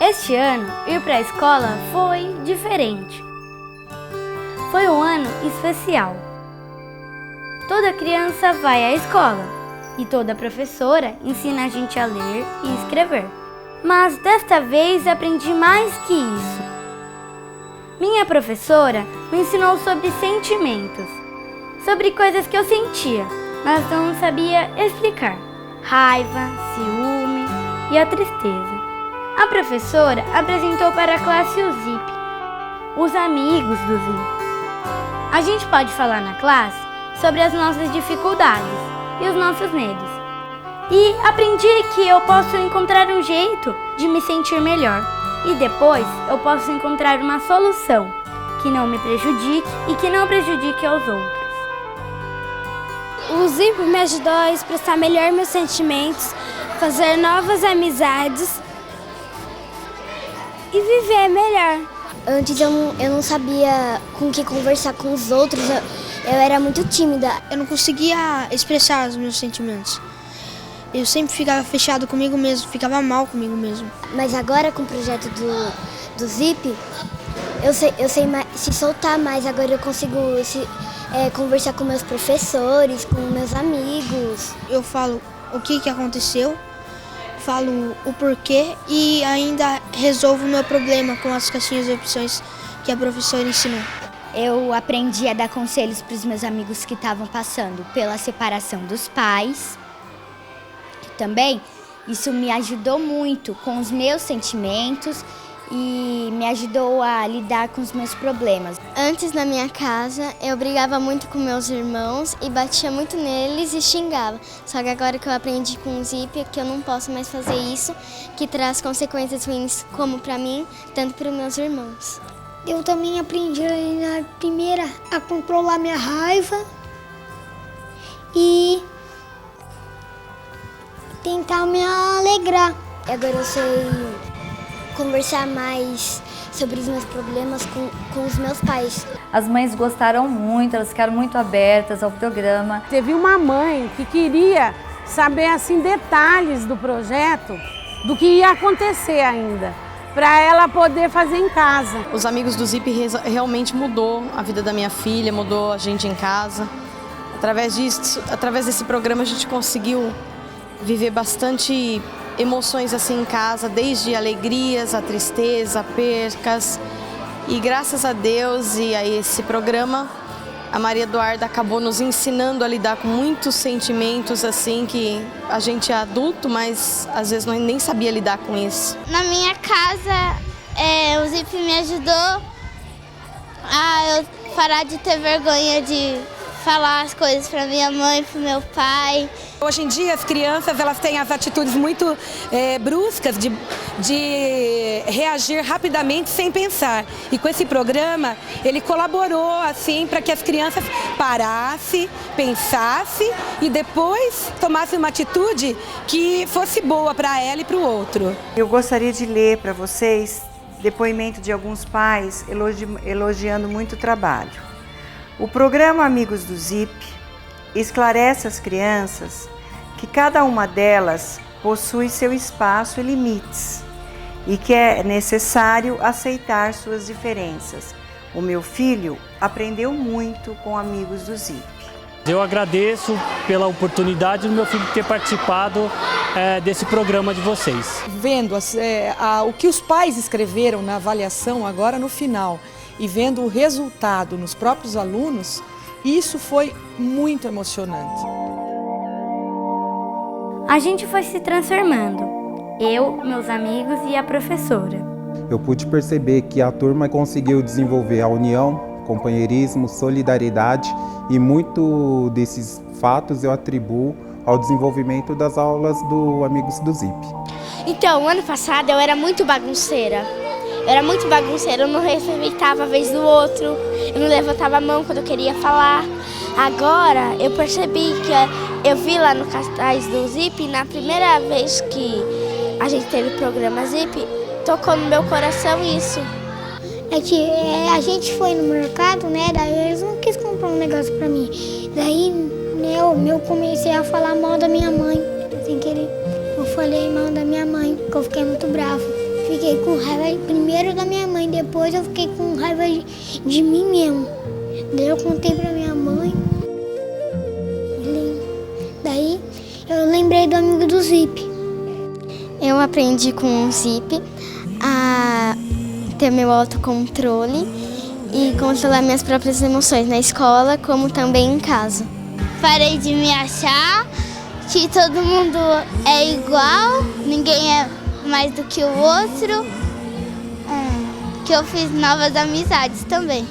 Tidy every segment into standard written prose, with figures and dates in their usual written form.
Este ano, ir para a escola foi diferente. Foi um ano especial. Toda criança vai à escola e toda professora ensina a gente a ler e escrever. Mas desta vez aprendi mais que isso. Minha professora me ensinou sobre sentimentos, sobre coisas que eu sentia, mas não sabia explicar. Raiva, ciúme e a tristeza. A professora apresentou para a classe o ZIP, os amigos do ZIP. A gente pode falar na classe sobre as nossas dificuldades e os nossos medos. E aprendi que eu posso encontrar um jeito de me sentir melhor. E depois eu posso encontrar uma solução que não me prejudique e que não prejudique aos outros. O ZIP me ajudou a expressar melhor meus sentimentos, fazer novas amizades e viver melhor. Antes eu não sabia com o que conversar com os outros, eu era muito tímida. Eu não conseguia expressar os meus sentimentos. Eu sempre ficava fechado comigo mesmo, ficava mal comigo mesmo. Mas agora com o projeto do ZIP, eu sei se soltar mais, agora eu consigo conversar com meus professores, com meus amigos. Eu falo o que aconteceu, falo o porquê e ainda resolvo o meu problema com as caixinhas de opções que a professora ensinou. Eu aprendi a dar conselhos para os meus amigos que estavam passando pela separação dos pais. Também isso me ajudou muito com os meus sentimentos e me ajudou a lidar com os meus problemas. Antes, na minha casa, eu brigava muito com meus irmãos e batia muito neles e xingava. Só que agora que eu aprendi com o ZIP, que eu não posso mais fazer isso, que traz consequências ruins como para mim, tanto para os meus irmãos. Eu também aprendi na primeira a controlar minha raiva e tentar me alegrar. Agora eu sei conversar mais sobre os meus problemas com os meus pais. As mães gostaram muito, elas ficaram muito abertas ao programa. Teve uma mãe que queria saber assim detalhes do projeto, do que ia acontecer ainda, para ela poder fazer em casa. Os amigos do ZIP realmente mudou a vida da minha filha, mudou a gente em casa. Através desse programa a gente conseguiu viver bastante emoções assim em casa, desde alegrias, a tristeza, percas. E graças a Deus e a esse programa, a Maria Eduarda acabou nos ensinando a lidar com muitos sentimentos assim que a gente é adulto, mas às vezes nem sabia lidar com isso. Na minha casa, o ZIP me ajudou a eu parar de ter vergonha de falar as coisas para minha mãe, para meu pai. Hoje em dia as crianças elas têm as atitudes muito bruscas de reagir rapidamente sem pensar. E com esse programa ele colaborou assim para que as crianças parassem, pensassem e depois tomassem uma atitude que fosse boa para ela e para o outro. Eu gostaria de ler para vocês depoimento de alguns pais elogiando muito o trabalho. O programa Amigos do ZIP esclarece às crianças que cada uma delas possui seu espaço e limites e que é necessário aceitar suas diferenças. O meu filho aprendeu muito com Amigos do ZIP. Eu agradeço pela oportunidade do meu filho ter participado desse programa de vocês. Vendo o que os pais escreveram na avaliação agora no final, e vendo o resultado nos próprios alunos, isso foi muito emocionante. A gente foi se transformando, eu, meus amigos e a professora. Eu pude perceber que a turma conseguiu desenvolver a união, companheirismo, solidariedade e muito desses fatos eu atribuo ao desenvolvimento das aulas do Amigos do ZIP. Então, ano passado eu era muito bagunceira. Eu não respeitava a vez do outro, eu não levantava a mão quando eu queria falar. Agora eu percebi que eu vi lá no cartaz do ZIP, na primeira vez que a gente teve programa ZIP, tocou no meu coração isso. É que a gente foi no mercado, né, daí eles não quis comprar um negócio pra mim. Daí eu comecei a falar mal da minha mãe, sem querer. Eu falei mal da minha mãe, porque eu fiquei muito bravo. fiquei com raiva primeiro da minha mãe, depois eu fiquei com raiva de mim mesmo. Daí eu contei pra minha mãe. Daí eu lembrei do amigo do Zip. Eu aprendi com o Zip a ter meu autocontrole e controlar minhas próprias emoções na escola, como também em casa. Parei de me achar que todo mundo é igual, ninguém é mais do que o outro. Que eu fiz novas amizades também.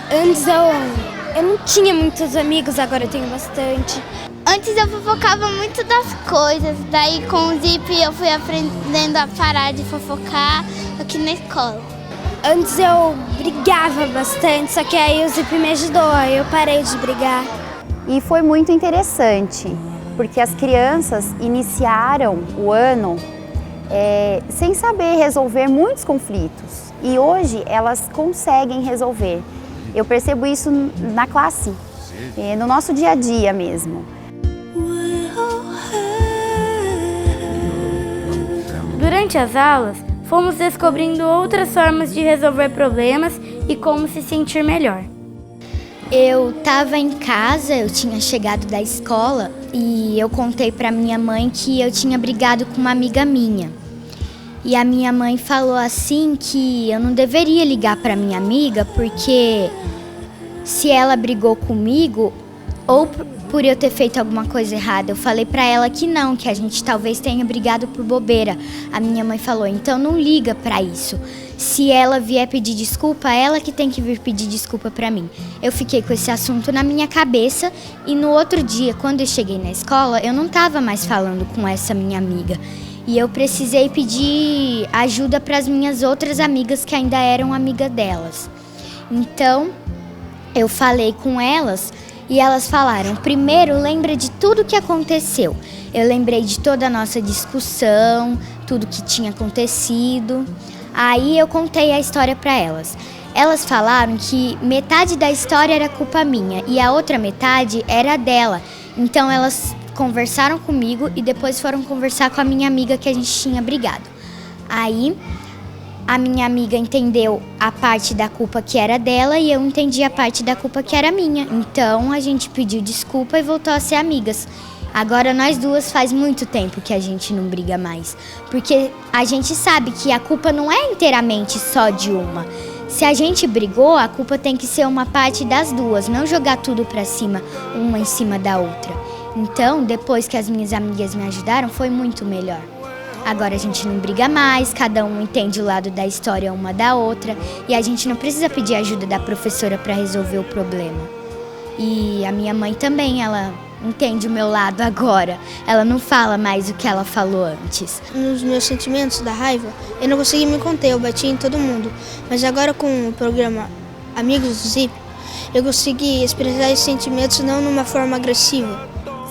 Antes eu não tinha muitos amigos, agora eu tenho bastante. Antes eu fofocava muito das coisas, daí com o Zip eu fui aprendendo a parar de fofocar aqui na escola. Antes eu brigava bastante, só que aí o Zip me ajudou, aí eu parei de brigar. E foi muito interessante, porque as crianças iniciaram o ano sem saber resolver muitos conflitos. E hoje elas conseguem resolver. Eu percebo isso na classe, no nosso dia a dia mesmo. Durante as aulas, fomos descobrindo outras formas de resolver problemas e como se sentir melhor. Eu estava em casa, eu tinha chegado da escola e eu contei para minha mãe que eu tinha brigado com uma amiga minha. E a minha mãe falou assim que eu não deveria ligar para minha amiga porque se ela brigou comigo ou por eu ter feito alguma coisa errada. Eu falei para ela que não, que a gente talvez tenha brigado por bobeira. A minha mãe falou, então não liga para isso. Se ela vier pedir desculpa, ela que tem que vir pedir desculpa para mim. Eu fiquei com esse assunto na minha cabeça e no outro dia, quando eu cheguei na escola, eu não estava mais falando com essa minha amiga. E eu precisei pedir ajuda para as minhas outras amigas que ainda eram amigas delas. Então, eu falei com elas e elas falaram, primeiro lembra de tudo que aconteceu. Eu lembrei de toda a nossa discussão, tudo que tinha acontecido. Aí eu contei a história para elas. Elas falaram que metade da história era culpa minha e a outra metade era dela. Então elas conversaram comigo e depois foram conversar com a minha amiga que a gente tinha brigado. Aí a minha amiga entendeu a parte da culpa que era dela e eu entendi a parte da culpa que era minha. Então a gente pediu desculpa e voltou a ser amigas. Agora nós duas faz muito tempo que a gente não briga mais, porque a gente sabe que a culpa não é inteiramente só de uma. Se a gente brigou, a culpa tem que ser uma parte das duas, não jogar tudo pra cima, uma em cima da outra. Então, depois que as minhas amigas me ajudaram, foi muito melhor. Agora a gente não briga mais, cada um entende o lado da história uma da outra e a gente não precisa pedir ajuda da professora para resolver o problema. E a minha mãe também, ela entende o meu lado agora. Ela não fala mais o que ela falou antes. Nos meus sentimentos da raiva, eu não consegui me conter, eu bati em todo mundo. Mas agora com o programa Amigos do Zip, eu consegui expressar esses sentimentos não numa forma agressiva.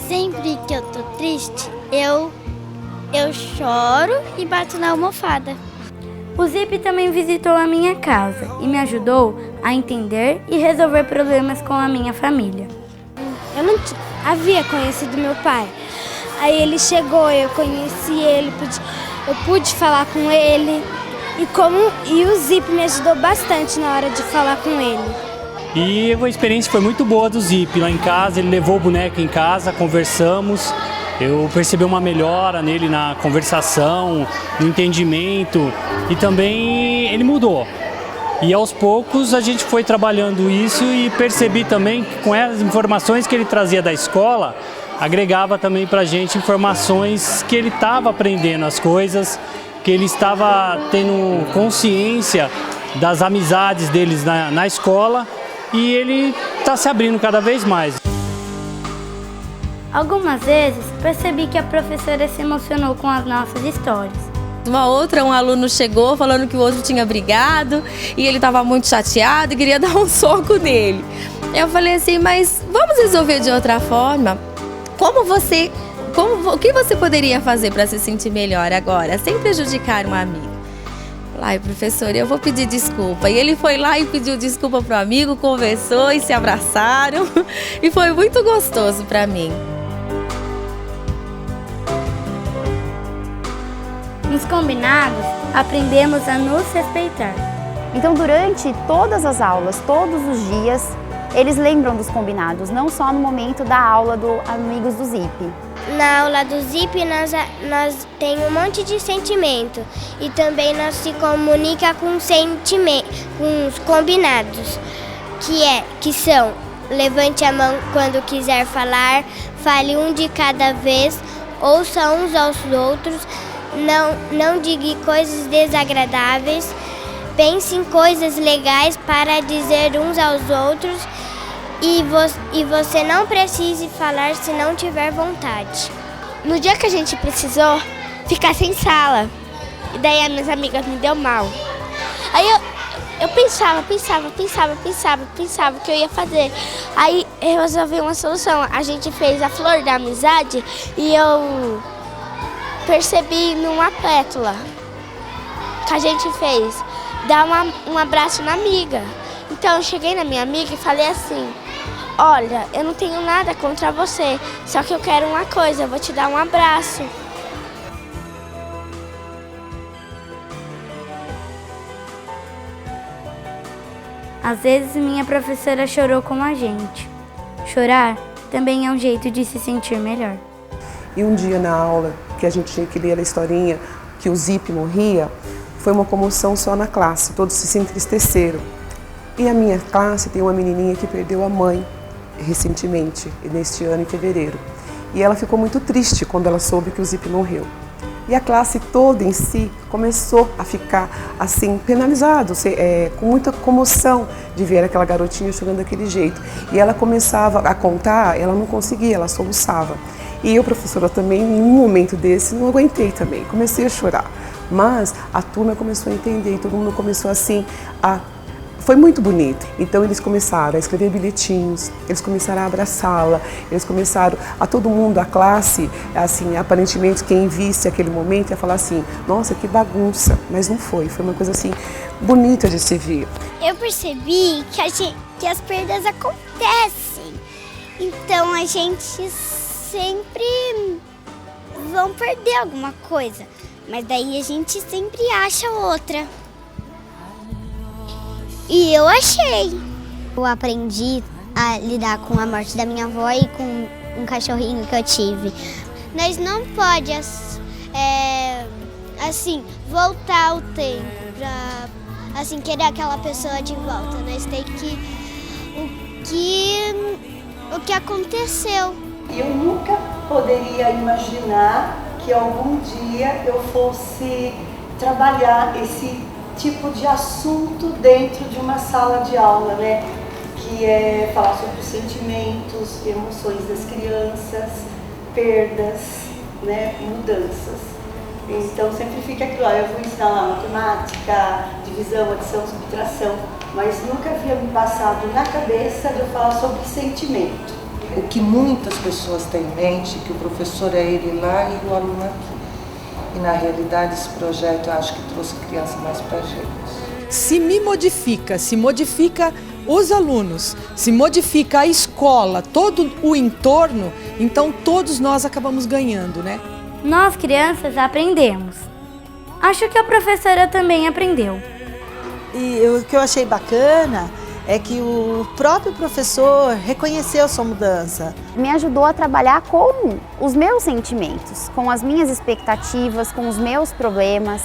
Sempre que eu tô triste, eu choro e bato na almofada. O Zip também visitou a minha casa e me ajudou a entender e resolver problemas com a minha família. Eu não havia conhecido meu pai. Aí ele chegou, eu conheci ele, eu pude falar com ele. E o Zip me ajudou bastante na hora de falar com ele. E a experiência foi muito boa do Zip lá em casa, ele levou o boneco em casa, conversamos. Eu percebi uma melhora nele na conversação, no entendimento e também ele mudou. E aos poucos a gente foi trabalhando isso e percebi também que com as informações que ele trazia da escola, agregava também pra gente informações que ele estava aprendendo as coisas, que ele estava tendo consciência das amizades deles na escola e ele está se abrindo cada vez mais. Algumas vezes percebi que a professora se emocionou com as nossas histórias. Um aluno chegou falando que o outro tinha brigado e ele estava muito chateado e queria dar um soco nele. Eu falei assim, mas vamos resolver de outra forma? O que você poderia fazer para se sentir melhor agora, sem prejudicar um amigo? Ai, professora, eu vou pedir desculpa. E ele foi lá e pediu desculpa pro amigo, conversou e se abraçaram. E foi muito gostoso para mim. Nos combinados, aprendemos a nos respeitar. Então, durante todas as aulas, todos os dias, eles lembram dos combinados, não só no momento da aula do Amigos do Zip. Na aula do Zip, nós tem um monte de sentimento e também nós se comunica com os combinados, que são: levante a mão quando quiser falar, fale um de cada vez, ouça uns aos outros, não diga coisas desagradáveis, pense em coisas legais para dizer uns aos outros e você não precise falar se não tiver vontade. No dia que a gente precisou ficar sem sala, e daí as minhas amigas me deu mal. Aí eu pensava o que eu ia fazer. Aí eu resolvi uma solução. A gente fez a flor da amizade e eu percebi numa pétala que a gente fez dar um abraço na amiga. Então eu cheguei na minha amiga e falei assim: olha, eu não tenho nada contra você, só que eu quero uma coisa, eu vou te dar um abraço. Às vezes minha professora chorou com a gente. Chorar também é um jeito de se sentir melhor. E um dia na aula que a gente tinha que ler a historinha que o Zip morria, foi uma comoção só na classe, todos se entristeceram. E a minha classe tem uma menininha que perdeu a mãe recentemente, neste ano em fevereiro. E ela ficou muito triste quando ela soube que o Zip morreu. E a classe toda em si começou a ficar assim, penalizado, com muita comoção de ver aquela garotinha chorando daquele jeito. E ela começava a contar, ela não conseguia, ela soluçava. E eu, professora, também, num momento desse, não aguentei também, comecei a chorar. Mas a turma começou a entender, todo mundo começou assim a... Foi muito bonito. Então eles começaram a escrever bilhetinhos, eles começaram a abraçá-la, eles começaram a todo mundo, a classe, assim, aparentemente quem visse aquele momento ia falar assim: nossa, que bagunça. Mas não foi, foi uma coisa assim bonita de se ver. Eu percebi que as perdas acontecem. Então a gente sempre vão perder alguma coisa, mas daí a gente sempre acha outra. E eu achei. Eu aprendi a lidar com a morte da minha avó e com um cachorrinho que eu tive. Nós não podemos, voltar o tempo pra, querer aquela pessoa de volta. Nós temos o que aconteceu. Eu nunca poderia imaginar que algum dia eu fosse trabalhar esse tipo de assunto dentro de uma sala de aula, né? Que é falar sobre os sentimentos, emoções das crianças, perdas, né? Mudanças. Então sempre fica aquilo, eu vou ensinar lá matemática, divisão, adição, subtração, mas nunca havia me passado na cabeça de eu falar sobre sentimento. O que muitas pessoas têm em mente, que o professor é ele lá e o aluno aqui. E na realidade esse projeto eu acho que trouxe a criança mais pra gente. Se modifica os alunos, se modifica a escola, todo o entorno, então todos nós acabamos ganhando, né? Nós, crianças, aprendemos. Acho que a professora também aprendeu. E o que eu achei bacana é que o próprio professor reconheceu sua mudança. Me ajudou a trabalhar com os meus sentimentos, com as minhas expectativas, com os meus problemas,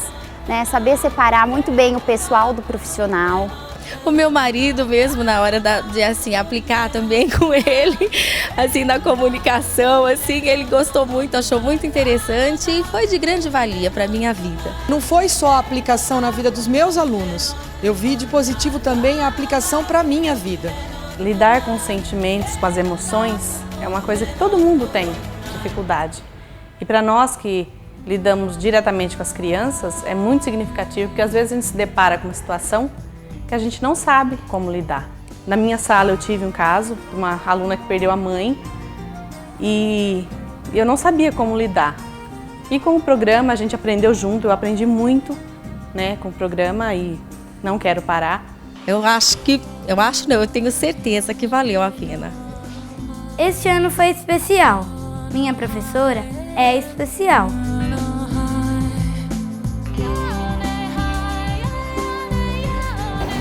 né? Saber separar muito bem o pessoal do profissional. O meu marido mesmo, na hora de assim, aplicar também com ele, assim, na comunicação, assim, ele gostou muito, achou muito interessante e foi de grande valia para a minha vida. Não foi só a aplicação na vida dos meus alunos, eu vi de positivo também a aplicação para a minha vida. Lidar com os sentimentos, com as emoções, é uma coisa que todo mundo tem dificuldade. E para nós que lidamos diretamente com as crianças, é muito significativo, porque às vezes a gente se depara com uma situação que a gente não sabe como lidar. Na minha sala eu tive um caso de uma aluna que perdeu a mãe e eu não sabia como lidar. E com o programa a gente aprendeu junto, eu aprendi muito, né, com o programa e não quero parar. Eu tenho certeza que valeu a pena. Este ano foi especial. Minha professora é especial.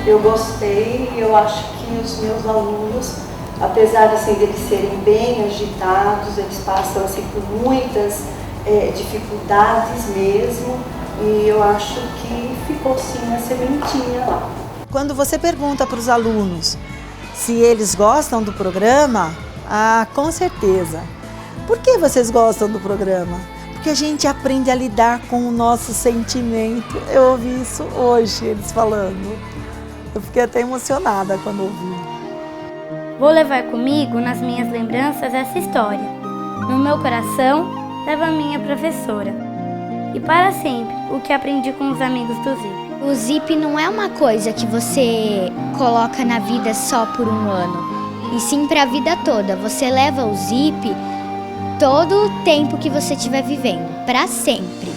eu gostei e eu acho que os meus alunos, apesar assim, deles serem bem agitados, eles passam assim, por muitas dificuldades mesmo, e eu acho que ficou sim a sementinha lá. Quando você pergunta para os alunos se eles gostam do programa, com certeza. Por que vocês gostam do programa? Porque a gente aprende a lidar com o nosso sentimento. Eu ouvi isso hoje, eles falando. Eu fiquei até emocionada quando ouvi. Vou levar comigo nas minhas lembranças essa história. No meu coração, leva a minha professora. E para sempre, o que aprendi com os amigos do Zip. O Zip não é uma coisa que você coloca na vida só por um ano, e sim para a vida toda. Você leva o Zip todo o tempo que você estiver vivendo, para sempre.